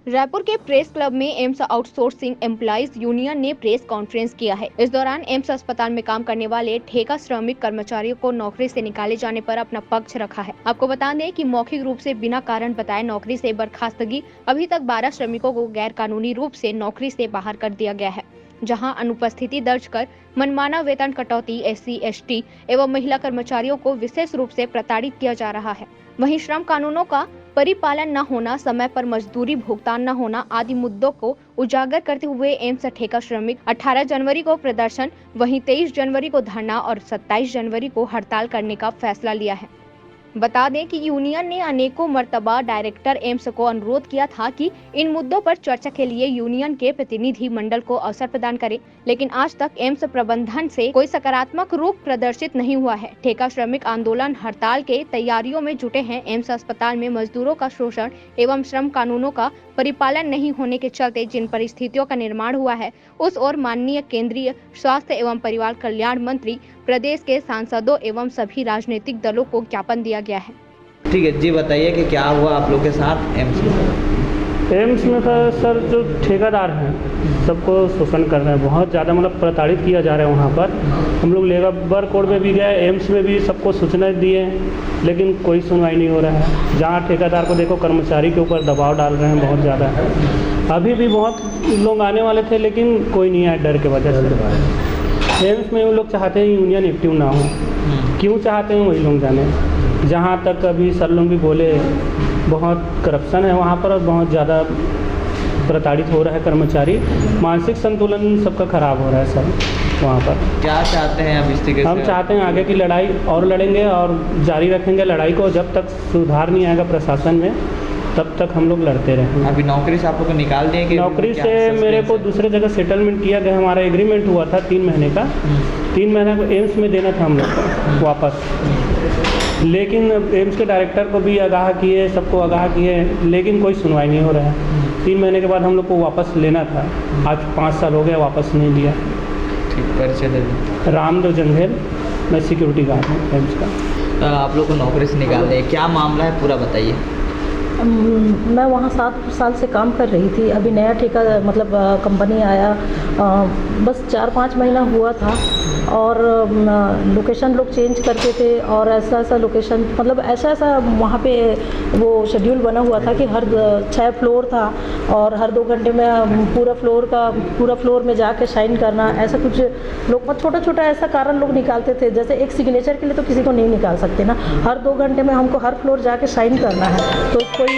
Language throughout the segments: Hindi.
रायपुर के प्रेस क्लब में एम्स आउटसोर्सिंग एम्प्लॉइज यूनियन ने प्रेस कॉन्फ्रेंस किया है। इस दौरान एम्स अस्पताल में काम करने वाले ठेका श्रमिक कर्मचारियों को नौकरी से निकाले जाने पर अपना पक्ष रखा है। आपको बता दें कि मौखिक रूप से बिना कारण बताए नौकरी से बर्खास्तगी अभी तक 12 श्रमिकों को गैर कानूनी रूप से नौकरी से बाहर कर दिया गया है, जहां अनुपस्थिति दर्ज कर मनमाना वेतन कटौती SC, ST एवं महिला कर्मचारियों को विशेष रूप से प्रताड़ित किया जा रहा है। वहीं श्रम कानूनों का परिपालन न होना, समय पर मजदूरी भुगतान न होना आदि मुद्दों को उजागर करते हुए एम्स ठेका श्रमिक 18 जनवरी को प्रदर्शन, वहीं 23 जनवरी को धरना और 27 जनवरी को हड़ताल करने का फैसला लिया है। बता दें कि यूनियन ने अनेकों मर्तबा डायरेक्टर एम्स को अनुरोध किया था कि इन मुद्दों पर चर्चा के लिए यूनियन के प्रतिनिधि मंडल को अवसर प्रदान करें, लेकिन आज तक एम्स प्रबंधन से कोई सकारात्मक रूप प्रदर्शित नहीं हुआ है। ठेका श्रमिक आंदोलन हड़ताल के तैयारियों में जुटे हैं। एम्स अस्पताल में मजदूरों का शोषण एवं श्रम कानूनों का परिपालन नहीं होने के चलते जिन परिस्थितियों का निर्माण हुआ है, उस ओर माननीय केंद्रीय स्वास्थ्य एवं परिवार कल्याण मंत्री, प्रदेश के सांसदों एवं सभी राजनीतिक दलों को ज्ञापन दिया गया है। ठीक है जी, बताइए कि क्या हुआ आप लोग के साथ एम्स में? सर जो ठेकेदार हैं सबको शोषण कर रहे हैं, बहुत ज़्यादा मतलब प्रताड़ित किया जा रहा है। वहाँ पर हम लोग लेबर कोड में भी गए, एम्स में भी सबको सूचना दिए, लेकिन कोई सुनवाई नहीं हो रहा है। जहाँ ठेकेदार को देखो कर्मचारी के ऊपर दबाव डाल रहे हैं बहुत ज़्यादा। अभी भी बहुत लोग आने वाले थे लेकिन कोई नहीं आया डर के वजह से। एम्स में वो लोग चाहते हैं यूनियन एक्टिव ना हो, क्यों चाहते हैं वही लोग जाने। जहाँ तक अभी सर लोग भी बोले बहुत करप्शन है वहाँ पर और बहुत ज़्यादा प्रताड़ित हो रहा है कर्मचारी, मानसिक संतुलन सबका खराब हो रहा है सर। वहाँ पर क्या चाहते हैं अब इस तरीके से? हम चाहते हैं आगे की लड़ाई और लड़ेंगे और जारी रखेंगे लड़ाई को, जब तक सुधार नहीं आएगा प्रशासन में तब तक हम लोग लड़ते रहेंगे। अभी नौकरी से आप लोग को निकाल दिए कि नौकरी से मेरे को दूसरे जगह सेटलमेंट किया गया। हमारा एग्रीमेंट हुआ था 3 महीने का, 3 महीने को एम्स में देना था हम लोग को वापस, लेकिन एम्स के डायरेक्टर को भी आगाह किए, सबको आगाह किए, लेकिन कोई सुनवाई नहीं हो रहा है। 3 महीने के बाद हम लोग को वापस लेना था, आज 5 साल हो गया वापस नहीं लिया। ठीक, परिचय दे दें। रामदेव जंघेल, मैं सिक्योरिटी गार्ड हूँ एम्स का। आप लोग को नौकरी से निकाल दिए, क्या मामला है पूरा बताइए। मैं वहाँ 7 साल से काम कर रही थी। अभी नया ठेका मतलब कंपनी आया, बस 4-5 महीना हुआ था और लोकेशन लोग चेंज करते थे और ऐसा लोकेशन मतलब ऐसा वहाँ पे वो शेड्यूल बना हुआ था कि हर 6 फ्लोर था और हर 2 घंटे में पूरा फ्लोर में जाके साइन करना, ऐसा कुछ लोग छोटा ऐसा कारण लोग निकालते थे। जैसे एक सिग्नेचर के लिए तो किसी को नहीं निकाल सकते ना, हर 2 घंटे में हमको हर फ्लोर जाके साइन करना है। तो कोई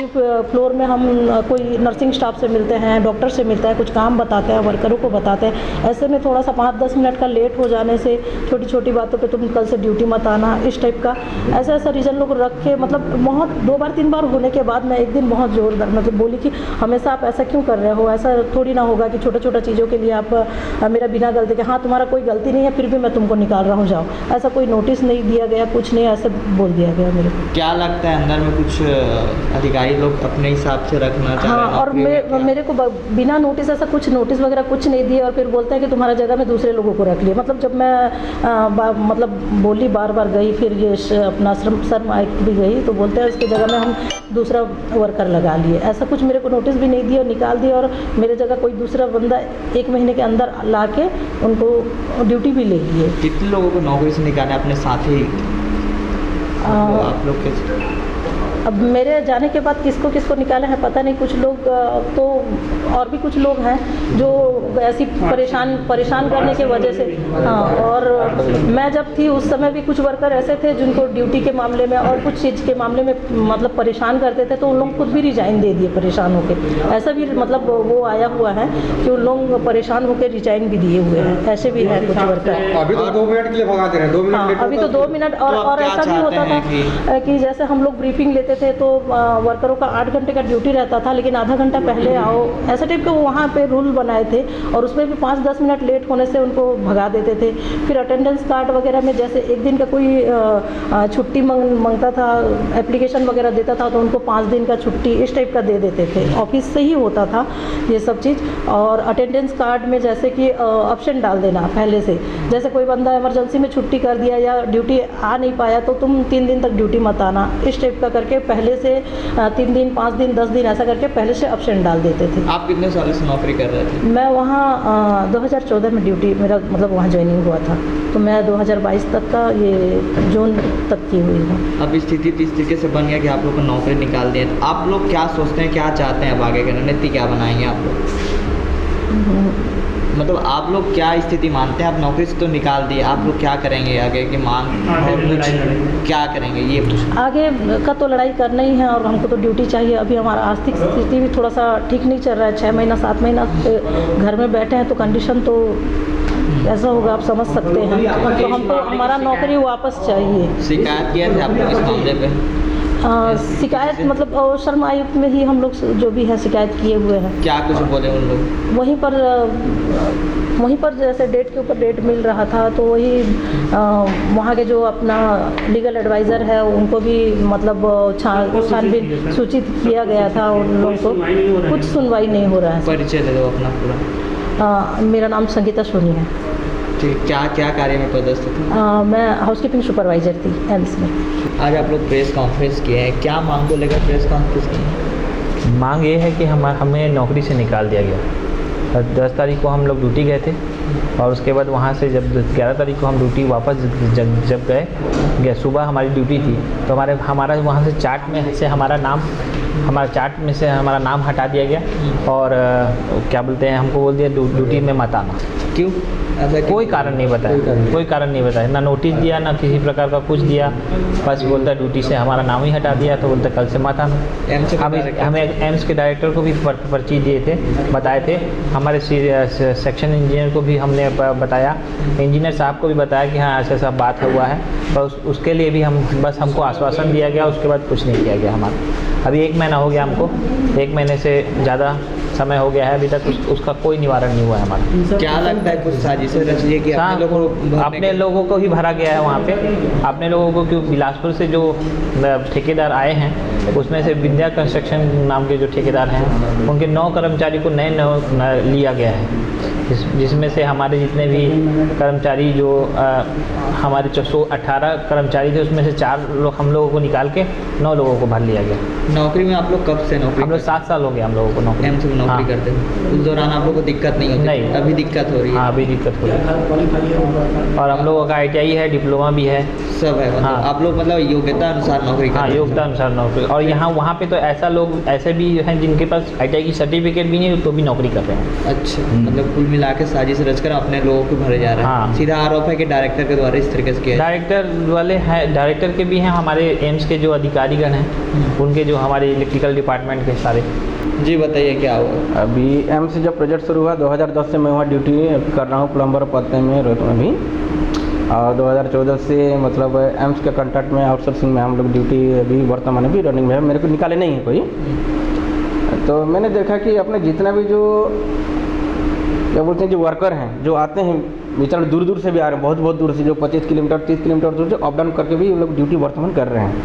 फ्लोर में हम कोई नर्सिंग स्टाफ से मिलते हैं, डॉक्टर से मिलते हैं, कुछ काम बताते हैं, वर्करों को बताते हैं। ऐसे में थोड़ा सा 5-10 मिनट का लेट हो जाने से छोटी बातों पे तुम कल से ड्यूटी मत आना, इस टाइप का ऐसा रीज़न लोग रख के मतलब बहुत 2 बार 3 बार होने के बाद मैं एक दिन बहुत जोरदार मतलब बोली कि हमेशा आप ऐसा क्यों कर रहे हो, ऐसा थोड़ी ना होगा कि छोटा चीज़ों के लिए आप मेरा बिना गलती के, हाँ तुम्हारा कोई गलती नहीं है फिर भी मैं तुमको निकाल रहा हूँ, जाओ। ऐसा कोई नोटिस नहीं दिया गया, कुछ नहीं, ऐसे बोल दिया गया मेरे को। क्या लगता है अंदर में कुछ अधिकारी लोग अपने हिसाब से रखना चाह रहे हैं? हाँ, और मेरे को बिना नोटिस ऐसा कुछ नोटिस वगैरह कुछ नहीं दिए और फिर बोलते हैं कि तुम्हारा जगह में दूसरे लोगों को रख लिए। मतलब जब मैं मतलब बोली बार गई, फिर ये अपना शर्म आयुक्त भी गई तो बोलते हैं इसकी जगह में हम दूसरा वर्कर लगा लिए। ऐसा कुछ मेरे को नोटिस भी नहीं दिया और निकाल दिया और मेरे जगह कोई दूसरा बंदा 1 महीने के अंदर ला के उनको ड्यूटी भी ले लिए। कितने लोगों को नौकरी से निकाले अपने साथी आप लोग के? अब मेरे जाने के बाद किसको निकाले हैं पता नहीं। कुछ लोग तो और भी कुछ लोग हैं जो ऐसी परेशान करने की वजह से, हाँ। और मैं जब थी उस समय भी कुछ वर्कर ऐसे थे जिनको ड्यूटी के मामले में और कुछ चीज़ के मामले में मतलब परेशान करते थे, तो उन लोग खुद भी रिजाइन दे दिए परेशान होकर। ऐसा भी मतलब वो आया हुआ है कि उन लोग परेशान होकर रिजाइन भी दिए हुए हैं, ऐसे भी है कुछ वर्कर। अभी तो 2 मिनट के लिए भगा दे रहे हैं, 2 मिनट। हाँ, अभी तो 2 मिनट। और ऐसा भी होता था कि जैसे हम लोग ब्रीफिंग लेते थे तो वर्करों का 8 घंटे का ड्यूटी रहता था, लेकिन आधा घंटा पहले आओ, ऐसे टाइप के वहाँ पे रूल बनाए थे और उसमें भी 5-10 मिनट लेट होने से उनको भगा देते थे। फिर अटेंडेंस कार्ड वगैरह में जैसे एक दिन का कोई छुट्टी मांगता था, एप्लीकेशन वगैरह देता था तो उनको 5 दिन का छुट्टी इस टाइप का दे देते थे। ऑफिस से ही होता था ये सब चीज़। और अटेंडेंस कार्ड में जैसे कि ऑप्शन डाल देना पहले से, जैसे कोई बंदा इमरजेंसी में छुट्टी कर दिया या ड्यूटी आ नहीं पाया तो तुम 3 दिन तक ड्यूटी मत आना, इस टाइप का करके करके पहले से 3 दिन 5 दिन 10 दिन ऐसा करके पहले से एब्सेंट डाल देते थे। आप कितने सालों से नौकरी कर रहे थे? मैं वहाँ 2014 में ड्यूटी मेरा मतलब वहाँ ज्वाइनिंग हुआ था, तो मैं 2022 तक का ये जून तक की हुई हूँ। अब स्थिति इस तरीके से बन गया कि आप लोग को नौकरी निकाल दिया, तो आप लोग क्या सोचते हैं, क्या चाहते हैं, अब आगे का रणनीति क्या बनाएंगे आप लोग? मतलब आप लोग क्या स्थिति मानते हैं? आप नौकरी से तो निकाल दिए, आप लोग क्या करेंगे आगे की मांग और कुछ क्या करेंगे ये पूछ? आगे का तो लड़ाई करना ही है और हमको तो ड्यूटी चाहिए। अभी हमारा आर्थिक स्थिति भी थोड़ा सा ठीक नहीं चल रहा है, 6 महीना 7 महीना घर में बैठे हैं, तो कंडीशन तो ऐसा होगा, आप समझ सकते हैं। तो हमको हमारा नौकरी वापस चाहिए। शिकायत किया था आप लोग इस मामले पे? शिकायत मतलब श्रम आयुक्त में ही हम लोग जो भी है शिकायत किए हुए हैं। क्या कुछ बोले उन लोग? वहीं पर जैसे डेट के ऊपर डेट मिल रहा था, तो वही वहाँ के जो अपना लीगल एडवाइज़र है उनको भी मतलब छानबीन सूचित किया गया था उन लोगों को, कुछ सुनवाई नहीं हो रहा है। परिचय दे दो अपना पूरा। मेरा नाम संगीता सोनी है। ठीक, क्या क्या कार्य में पदस्थ थे? मैं हाउसकीपिंग सुपरवाइज़र थी एम्स में। आज आप लोग प्रेस कॉन्फ्रेंस किए हैं, क्या मांग को लेकर प्रेस कॉन्फ्रेंस की है? मांग ये है कि हमें नौकरी से निकाल दिया गया। 10 तारीख को हम लोग ड्यूटी गए थे और उसके बाद वहाँ से जब 11 तारीख को हम ड्यूटी वापस जब गए सुबह हमारी ड्यूटी थी, तो हमारा वहाँ से चार्ट में से हमारा नाम हटा दिया गया और क्या बोलते हैं, हमको बोल दिया ड्यूटी में मत आना। क्यों? ऐसा कोई कारण नहीं बताया, ना नोटिस दिया ना किसी प्रकार का कुछ दिया, बस बोलता ड्यूटी से हमारा नाम ही हटा दिया, तो बोलता कल से मत आना। हमें एम्स के डायरेक्टर को भी पर्ची दिए थे, बताए थे, हमारे सेक्शन इंजीनियर को भी हमने बताया, इंजीनियर साहब को भी बताया कि हाँ ऐसा बात हुआ है, पर उसके लिए भी हमको आश्वासन दिया गया, उसके बाद कुछ नहीं किया गया हमारा। अभी 1 महीना हो गया हमको, 1 महीने से ज़्यादा समय हो गया है, अभी तक उसका कोई निवारण नहीं हुआ है हमारा। क्या लगता है कुछ साजिशें रची है कि अपने लोगों को ही भरा गया है वहाँ पे, अपने लोगों को, क्यों बिलासपुर से जो ठेकेदार आए हैं उसमें से विद्या कंस्ट्रक्शन नाम के जो ठेकेदार हैं उनके 9 कर्मचारी को नए लिया गया है, जिसमें से हमारे जितने भी कर्मचारी जो हमारे 18 कर्मचारी थे उसमें से 4 लोग हम लोगों को निकाल के 9 लोगों को भर लिया गया। नौकरी में आप लोग कब से नौकरी? हम लोग 7 साल हो गए हम लोगों को नौकरी। एम्स में नौकरी करते हैं, उस दौरान आप लोगों को दिक्कत नहीं होती? नहीं, अभी दिक्कत हो रही है? हाँ अभी दिक्कत हो रही है। और हम लोगों का ITI है, डिप्लोमा भी है, सब है। हाँ। आप लोग मतलब योग्यता अनुसार नौकरी करते हैं? हाँ योग्यता अनुसार नौकरी। और वहाँ पे तो ऐसे भी हैं जिनके पास ITI की सर्टिफिकेट भी नहीं तो भी नौकरी कर रहे हैं। अच्छा, मतलब कुल मिला के साजिश रचकर अपने लोगों को भरे जा रहे हैं। हाँ। सीधा आरोप है कि डायरेक्टर के द्वारा इस तरीके से किया? डायरेक्टर वाले हैं, डायरेक्टर के भी हैं, हमारे एम्स के जो अधिकारीगण हैं उनके, जो हमारे इलेक्ट्रिकल डिपार्टमेंट के सारे। जी बताइए क्या हुआ? अभी एम्स से जब प्रोजेक्ट शुरू हुआ 2010 से मैं वहाँ ड्यूटी कर रहा हूँ प्लम्बर पद में रोहतक में भी, और 2014 से मतलब एम्स के कॉन्ट्रैक्ट में आउटसोर्सिंग में हम लोग ड्यूटी अभी वर्तमान में भी रनिंग में है, मेरे को निकाले नहीं है कोई। तो मैंने देखा कि अपने जितना भी जो क्या बोलते हैं जो वर्कर हैं जो आते हैं बेचारे दूर दूर से भी आ रहे हैं, बहुत दूर से, जो 25 किलोमीटर 30 किलोमीटर दूर से अप डाउन करके भी लोग ड्यूटी वर्तमान कर रहे हैं।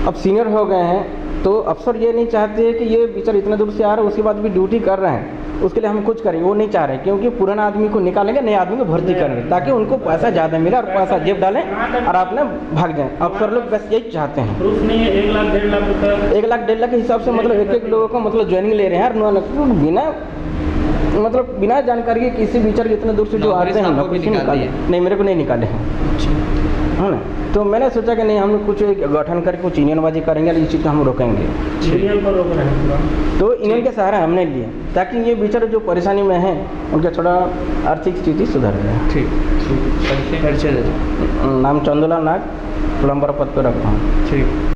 अब सीनियर हो गए हैं तो अफसर ये नहीं चाहते कि ये बेचारे इतने दूर से आ रहे हैं उसके बाद भी ड्यूटी कर रहे हैं, उसके लिए हम कुछ करेंगे, वो नहीं चाह रहे, क्योंकि पुराना आदमी को निकालेंगे, नए आदमी को भर्ती करेंगे ताकि उनको पैसा ज़्यादा मिले और पैसा जेब डालें और अपने भाग जाएं। अफसर लोग बस यही चाहते हैं। 1 लाख 1.5 लाख रुपये, 1 लाख 1.5 लाख के हिसाब से मतलब एक लोगों को मतलब ज्वाइनिंग ले रहे हैं और बिना जानकारी के किसी विचार इतने दूर से जो आते हैं नौकरी से निकाले नहीं, मेरे को नहीं निकाले हैं, है ना। तो मैंने सोचा कि नहीं हम लोग कुछ गठन करके कुछ यूनियनबाजी करेंगे और इस चीज़ को हम रोकेंगे। यूनियन पर रोक रहे हैं पूरा, तो यूनियन के सहारा हमने लिए ताकि ये बेचारे जो परेशानी में हैं उनका थोड़ा आर्थिक स्थिति सुधर जाए। ठीक, नाम चंदूलाल नाग, प्लम्बर पद पर रखा हूँ। ठीक।